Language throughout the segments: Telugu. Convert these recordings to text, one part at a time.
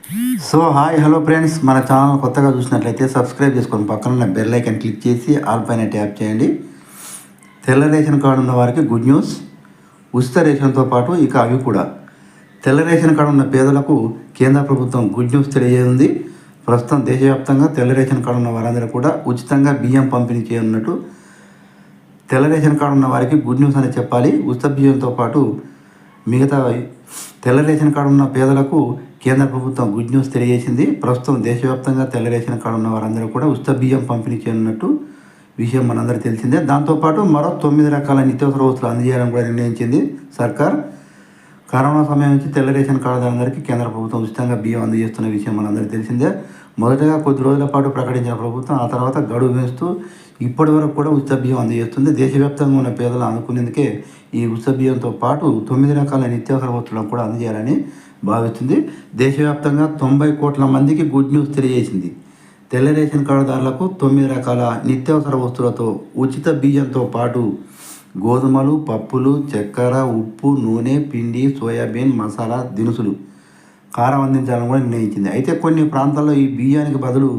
సో హాయ్ హలో ఫ్రెండ్స్, మన ఛానల్ కొత్తగా చూసినట్లయితే సబ్స్క్రైబ్ చేసుకొని పక్కన ఉన్న బెల్ ఐకాన్ క్లిక్ చేసి ఆల్ పైన ట్యాప్ చేయండి. తెల్ల రేషన్ కార్డు ఉన్న వారికి గుడ్ న్యూస్. ఉచిత రేషన్తో పాటు ఇక అవి కూడా. తెల్ల రేషన్ కార్డు ఉన్న పేదలకు కేంద్ర ప్రభుత్వం గుడ్ న్యూస్ తెలియజేస్తుంది. ప్రస్తుతం దేశవ్యాప్తంగా తెల్ల రేషన్ కార్డు ఉన్న వారందరూ కూడా ఉచితంగా బియ్యం పంపిణీ చేయనున్నట్టు తెల్ల రేషన్ కార్డు ఉన్న వారికి గుడ్ న్యూస్ అని చెప్పాలి. ఉచిత బియ్యంతో పాటు మిగతా తెల్ల రేషన్ కార్డు ఉన్న పేదలకు కేంద్ర ప్రభుత్వం గుడ్ న్యూస్ తెలియజేసింది. ప్రస్తుతం దేశవ్యాప్తంగా తెల్ల రేషన్ కార్డు ఉన్న వారందరూ కూడా ఉచిత బియ్యం పంపిణీ చేయనున్నట్టు విషయం మనందరికీ తెలిసిందే. దాంతోపాటు మరో 9 రకాల నిత్యావసర వస్తువులు అందజేయాలని కూడా నిర్ణయించింది సర్కార్. కరోనా సమయం నుంచి తెల్ల రేషన్ కార్డుదారులందరికీ కేంద్ర ప్రభుత్వం ఉచితంగా బియ్యం అందజేస్తున్న విషయం మనందరికీ తెలిసిందే. మొదటగా కొద్ది రోజుల పాటు ప్రకటించిన ప్రభుత్వం ఆ తర్వాత గడువు వేస్తూ ఇప్పటి వరకు కూడా ఉచిత బియ్యం అందజేస్తుంది. దేశవ్యాప్తంగా ఉన్న పేదలు అనుకునేందుకే ఈ ఉచిత బియ్యంతో పాటు 9 రకాల నిత్యావసర వస్తువులను కూడా అందజేయాలని భావిస్తుంది. దేశవ్యాప్తంగా 90 కోట్ల మందికి గుడ్ న్యూస్ తెలియజేసింది. తెల్ల రేషన్ కార్డుదారులకు 9 రకాల నిత్యావసర వస్తువులతో ఉచిత బియ్యంతో పాటు గోధుమలు, పప్పులు, చక్కెర, ఉప్పు, నూనె, పిండి, సోయాబీన్, మసాలా దినుసులు, కారం అందించాలని కూడా నిర్ణయించింది. అయితే కొన్ని ప్రాంతాల్లో ఈ బియ్యానికి బదులు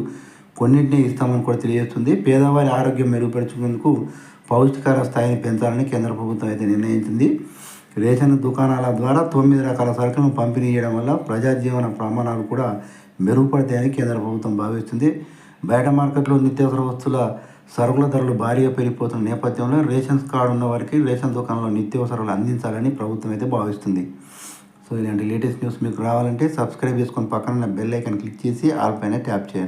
కొన్నింటిని ఇస్తామని కూడా తెలియజేస్తుంది. పేదవారి ఆరోగ్యం మెరుగుపరుచుకునేందుకు పౌష్టికార స్థాయిని పెంచాలని కేంద్ర ప్రభుత్వం అయితే నిర్ణయించింది. రేషన్ దుకాణాల ద్వారా 9 రకాల సరుకులను పంపిణీ చేయడం వల్ల ప్రజా జీవన ప్రమాణాలు కూడా మెరుగుపడతాయని కేంద్ర ప్రభుత్వం భావిస్తుంది. బయట మార్కెట్లో నిత్యావసర వస్తువుల సరుకుల ధరలు భారీగా పెరిగిపోతున్న నేపథ్యంలో రేషన్ కార్డు ఉన్న వారికి రేషన్ దుకాణంలో నిత్యావసరాలు అందించాలని ప్రభుత్వం అయితే భావిస్తుంది. సో ఇలాంటి లేటెస్ట్ న్యూస్ మీకు రావాలంటే సబ్స్క్రైబ్ చేసుకొని పక్కన బెల్ ఐకాన్ క్లిక్ చేసి ఆల్ పైన ట్యాప్ చేయండి.